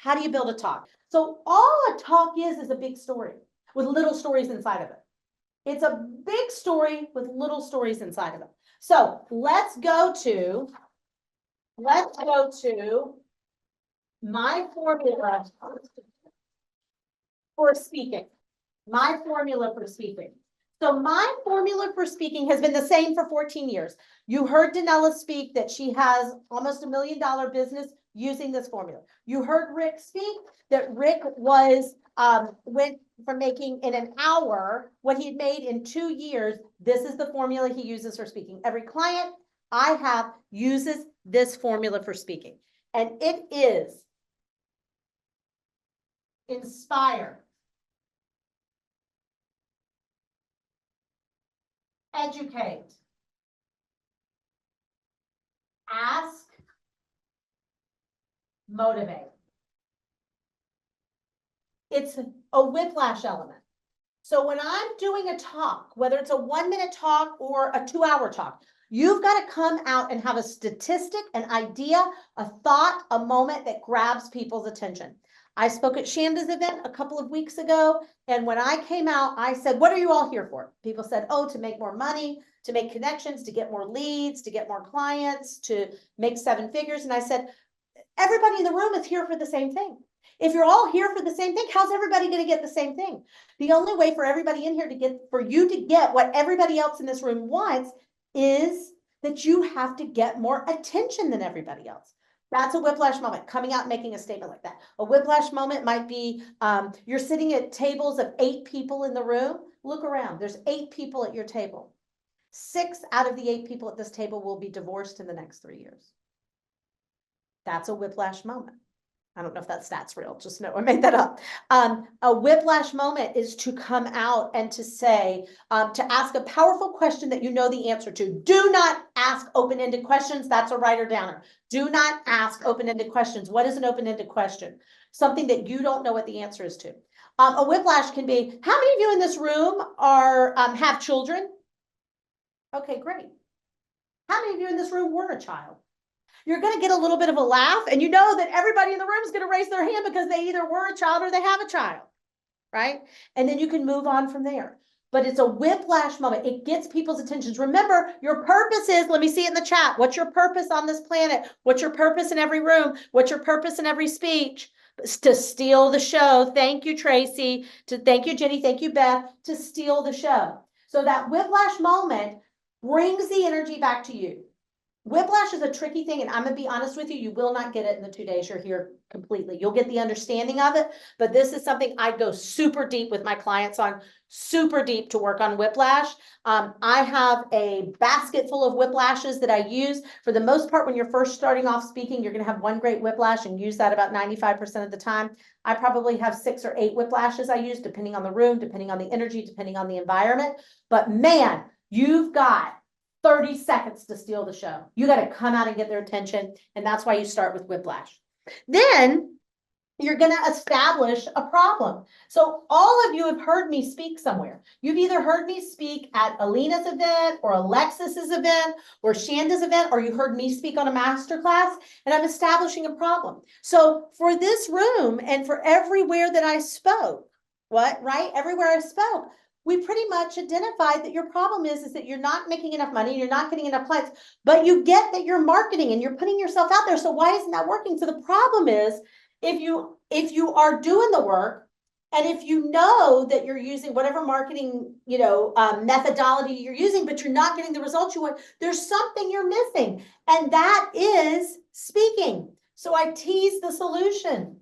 How do you build a talk? So all a talk is a big story with little stories inside of it. It's a big story with little stories inside of it. So let's go to my formula for speaking. My formula for speaking. So my formula for speaking has been the same for 14 years. You heard Danella speak that she has almost $1 million business using this formula. You heard Rick speak that Rick went from making in an hour what he had made in 2 years. This is the formula he uses for speaking. Every client I have uses this formula for speaking. And it is inspire, educate, ask, motivate. It's a whiplash element. So when I'm doing a talk, whether it's a 1-minute talk or a 2-hour talk, you've got to come out and have a statistic, an idea, a thought, a moment that grabs people's attention. I spoke at Shanda's event a couple of weeks ago, and when I came out, I said, what are you all here for? People said, oh, to make more money, to make connections, to get more leads, to get more clients, to make 7 figures. And I said, everybody in the room is here for the same thing. If you're all here for the same thing, how's everybody going to get the same thing? The only way for everybody in here for you to get what everybody else in this room wants is that you have to get more attention than everybody else. That's a whiplash moment, coming out and making a statement like that. A whiplash moment might be you're sitting at tables of 8 people in the room. Look around. There's 8 people at your table. 6 out of the 8 people at this table will be divorced in the next 3 years. That's a whiplash moment. I don't know if that stat's real, just know I made that up. A whiplash moment is to come out and to say, to ask a powerful question that you know the answer to. Do not ask open-ended questions. That's a writer-downer. Do not ask open-ended questions. What is an open-ended question? Something that you don't know what the answer is to. A whiplash can be, how many of you in this room have children? Okay, great. How many of you in this room were a child? You're going to get a little bit of a laugh, and you know that everybody in the room is going to raise their hand because they either were a child or they have a child, right? And then you can move on from there. But it's a whiplash moment. It gets people's attention. Remember, your purpose is, let me see it in the chat. What's your purpose on this planet? What's your purpose in every room? What's your purpose in every speech? To steal the show. Thank you, Tracy. Thank you, Jenny. Thank you, Beth. To steal the show. So that whiplash moment brings the energy back to you. Whiplash is a tricky thing, and I'm going to be honest with you, you will not get it in the 2 days you're here completely. You'll get the understanding of it, but this is something I go super deep with my clients on, super deep to work on whiplash. I have a basket full of whiplashes that I use. For the most part, when you're first starting off speaking, you're going to have one great whiplash and use that about 95% of the time. I probably have 6 or 8 whiplashes I use, depending on the room, depending on the energy, depending on the environment. But man, you've got 30 seconds to steal the show. You got to come out and get their attention. And that's why you start with whiplash. Then you're going to establish a problem. So all of you have heard me speak somewhere. You've either heard me speak at Alina's event or Alexis's event or Shanda's event, or you heard me speak on a masterclass, and I'm establishing a problem. So for this room and for everywhere that I spoke, everywhere I spoke, we pretty much identified that your problem is that you're not making enough money, you're not getting enough clients, but you get that you're marketing and you're putting yourself out there. So why isn't that working? So the problem is, if you are doing the work, and if you know that you're using whatever marketing, methodology you're using, but you're not getting the results you want, there's something you're missing. And that is speaking. So I tease the solution.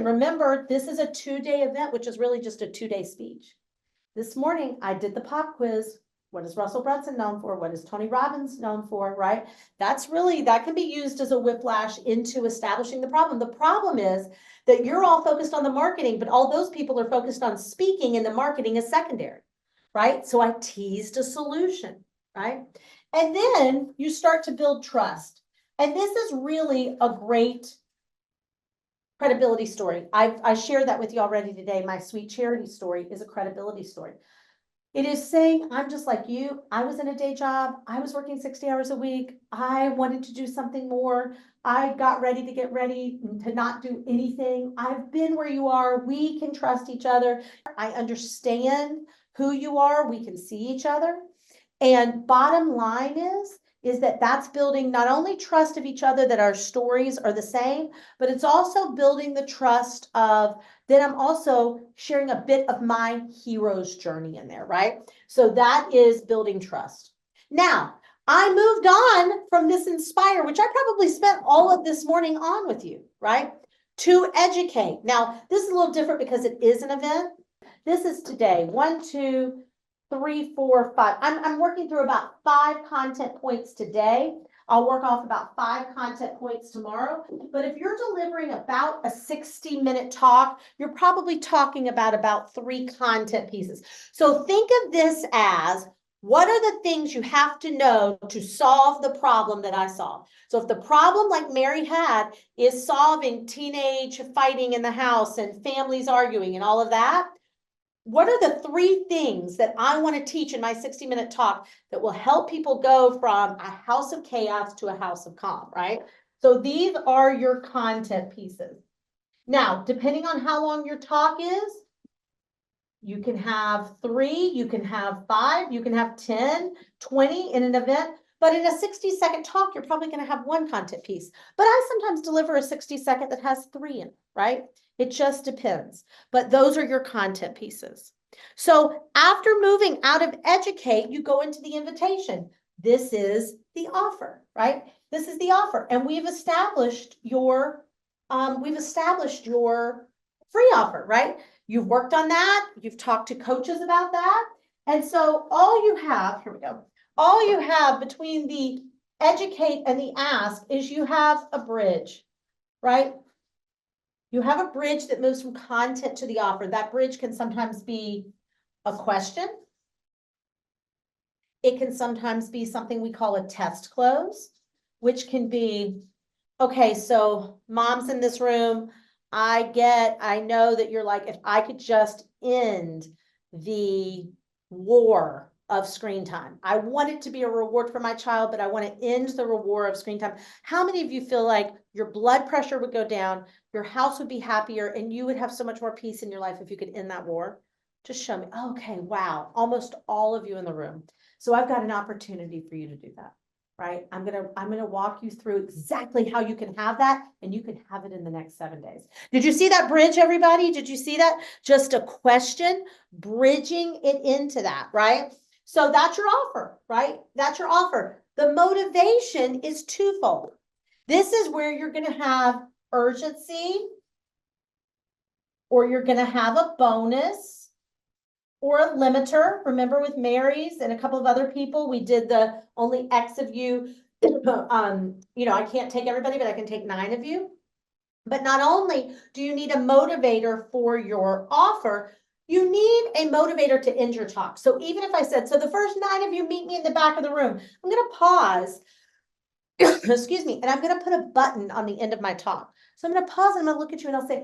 Remember, this is a 2-day event, which is really just a 2-day speech. This morning, I did the pop quiz. What is Russell Brunson known for? What is Tony Robbins known for, right? That can be used as a whiplash into establishing the problem. The problem is that you're all focused on the marketing, but all those people are focused on speaking, and the marketing is secondary, right? So I teased a solution, right? And then you start to build trust. And this is really a great credibility story. I shared that with you already today. My sweet charity story is a credibility story. It is saying, I'm just like you. I was in a day job. I was working 60 hours a week. I wanted to do something more. I got ready to get ready to not do anything. I've been where you are. We can trust each other. I understand who you are. We can see each other. And bottom line is that that's building not only trust of each other, that our stories are the same, but it's also building the trust of that I'm also sharing a bit of my hero's journey in there, right? So that is building trust. Now, I moved on from this inspire, which I probably spent all of this morning on with you, right? To educate. Now, this is a little different because it is an event. This is today, 1, 2, 3, 4, 5. I'm working through about 5 content points today. I'll work off about 5 content points tomorrow. But if you're delivering about a 60-minute talk, you're probably talking about 3 content pieces. So think of this as, what are the things you have to know to solve the problem that I solved? So if the problem, like Mary had, is solving teenage fighting in the house and families arguing and all of that, what are the 3 things that I want to teach in my 60-minute talk that will help people go from a house of chaos to a house of calm, right? So these are your content pieces. Now, depending on how long your talk is, you can have 3, you can have 5, you can have 10, 20 in an event. But in a 60-second talk, you're probably going to have 1 content piece. But I sometimes deliver a 60-second that has 3 in it, right? It just depends. But those are your content pieces. So after moving out of educate, you go into the invitation. This is the offer, right? This is the offer. And we've established your free offer, right? You've worked on that. You've talked to coaches about that. And so all you have, here we go. All you have between the educate and the ask is you have a bridge, right? You have a bridge that moves from content to the offer. That bridge can sometimes be a question. It can sometimes be something we call a test close, which can be, okay, so moms in this room, I know that you're like, if I could just end the war of screen time. I want it to be a reward for my child, but I want to end the reward of screen time. How many of you feel like your blood pressure would go down, your house would be happier, and you would have so much more peace in your life if you could end that war? Just show me. Okay, wow. Almost all of you in the room. So I've got an opportunity for you to do that. Right? I'm gonna walk you through exactly how you can have that, and you can have it in the next 7 days. Did you see that bridge, everybody? Did you see that? Just a question, bridging it into that, right? So that's your offer, right? That's your offer. The motivation is twofold. This is where you're gonna have urgency, or you're gonna have a bonus, or a limiter. Remember with Mary's and a couple of other people, we did the only X of you. I can't take everybody, but I can take 9 of you. But not only do you need a motivator for your offer, you need a motivator to end your talk. So even if I said, so the first 9 of you meet me in the back of the room, I'm going to pause, excuse me, and I'm going to put a button on the end of my talk. So I'm going to pause and I'm going to look at you and I'll say,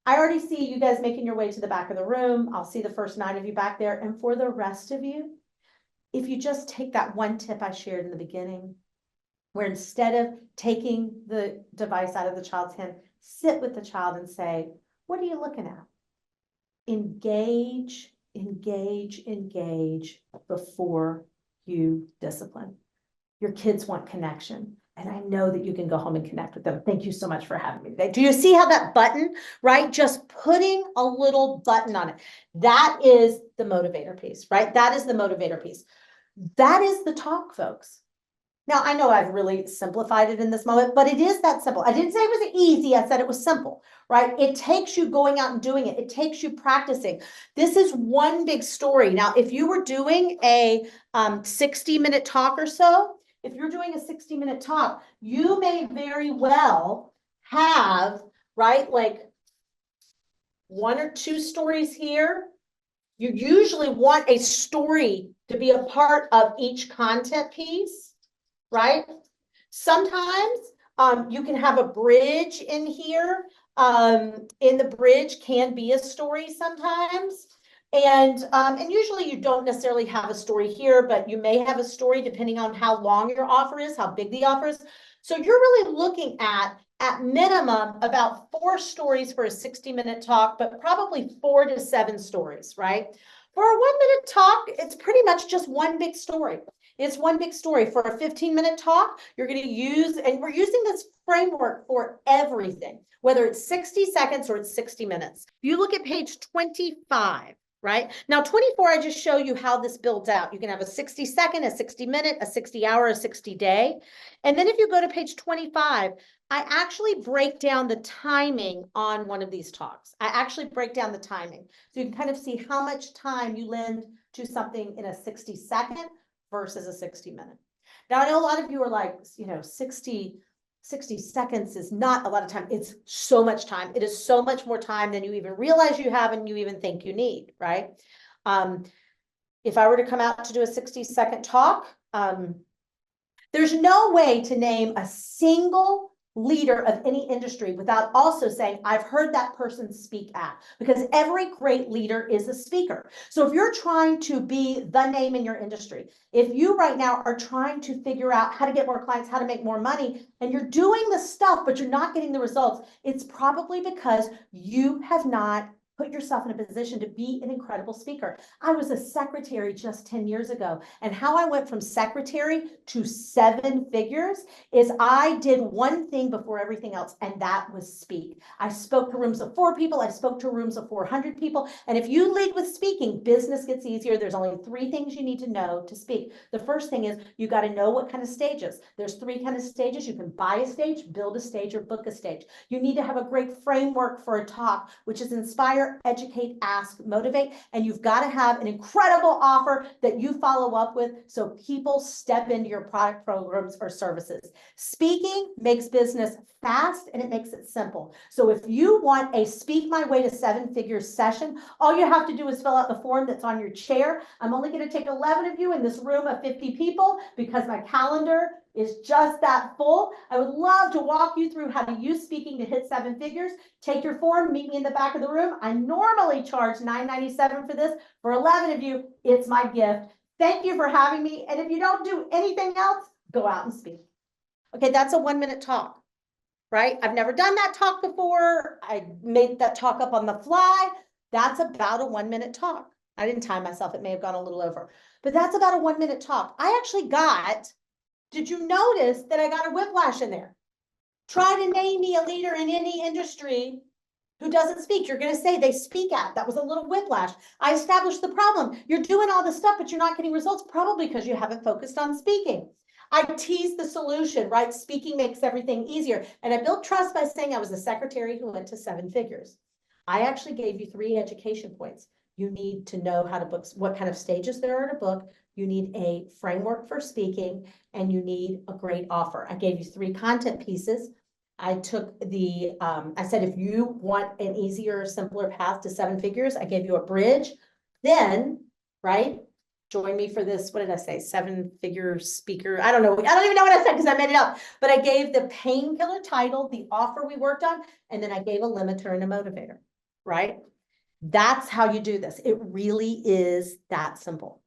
I already see you guys making your way to the back of the room. I'll see the first 9 of you back there. And for the rest of you, if you just take that one tip I shared in the beginning, where instead of taking the device out of the child's hand, sit with the child and say, what are you looking at? Engage, engage, engage before you discipline. Your kids want connection. And I know that you can go home and connect with them. Thank you so much for having me today. Do you see how that button, right? Just putting a little button on it. That is the motivator piece, right? That is the motivator piece. That is the talk, folks. Now, I know I've really simplified it in this moment, but it is that simple. I didn't say it was easy. I said it was simple, right? It takes you going out and doing it. It takes you practicing. This is one big story. Now, if you were doing a 60-minute talk or so, if you're doing a 60-minute talk, you may very well have, right, like 1 or 2 stories here. You usually want a story to be a part of each content piece, right? Sometimes you can have a bridge in here. In the bridge can be a story sometimes. And usually you don't necessarily have a story here, but you may have a story depending on how long your offer is, how big the offer is. So you're really looking at minimum, about 4 stories for a 60-minute talk, but probably 4 to 7 stories, right? For a 1-minute talk, it's pretty much just one big story. It's one big story. For a 15-minute talk, you're going to use, and we're using this framework for everything, whether it's 60 seconds or it's 60 minutes. If you look at page 25, right? Now, 24, I just show you how this builds out. You can have a 60-second, a 60-minute, a 60-hour, a 60-day. And then if you go to page 25, I actually break down the timing on one of these talks. I actually break down the timing. So you can kind of see how much time you lend to something in a 60-second versus a 60-minute. Now, I know a lot of you are like, 60 seconds is not a lot of time. It's so much time. It is so much more time than you even realize you have and you even think you need, right? If I were to come out to do a 60-second talk, there's no way to name a single leader of any industry without also saying, I've heard that person speak at, because every great leader is a speaker. So if you're trying to be the name in your industry, if you right now are trying to figure out how to get more clients, how to make more money, and you're doing the stuff, but you're not getting the results, it's probably because you have not put yourself in a position to be an incredible speaker. I was a secretary just 10 years ago, and how I went from secretary to 7 figures is I did one thing before everything else, and that was speak. I spoke to rooms of 4 people. I spoke to rooms of 400 people. And if you lead with speaking, business gets easier. There's only 3 things you need to know to speak. The first thing is you got to know what kind of stages. There's 3 kind of stages. You can buy a stage, build a stage, or book a stage. You need to have a great framework for a talk, which is inspire, educate, ask, motivate. And you've got to have an incredible offer that you follow up with so people step into your product, programs, or services. Speaking makes business fast and it makes it simple. So if you want a Speak My Way to 7 Figures session, all you have to do is fill out the form that's on your chair. I'm only going to take 11 of you in this room of 50 people because my calendar is just that full. I would love to walk you through how to use speaking to hit 7 figures. Take your form, meet me in the back of the room. I normally charge $9.97 for this. For 11 of you, it's my gift. Thank you for having me. And if you don't do anything else, go out and speak. Okay, that's a 1-minute talk, right? I've never done that talk before. I made that talk up on the fly. That's about a 1-minute talk. I didn't time myself. It may have gone a little over, but that's about a 1-minute talk. I actually got, did you notice that I got a whiplash in there? Try to name me a leader in any industry who doesn't speak. You're going to say they speak at. That was a little whiplash. I established the problem. You're doing all this stuff, but you're not getting results, probably because you haven't focused on speaking. I teased the solution, right? Speaking makes everything easier. And I built trust by saying I was a secretary who went to 7 figures. I actually gave you 3 education points. You need to know how to book, what kind of stages there are to book. You need a framework for speaking, and you need a great offer. I gave you 3 content pieces. I took the, I said, if you want an easier, simpler path to 7 figures, I gave you a bridge. Then, right? Join me for this. What did I say? 7-figure speaker. I don't know. I don't even know what I said because I made it up. But I gave the painkiller title, the offer we worked on, and then I gave a limiter and a motivator, right? That's how you do this. It really is that simple.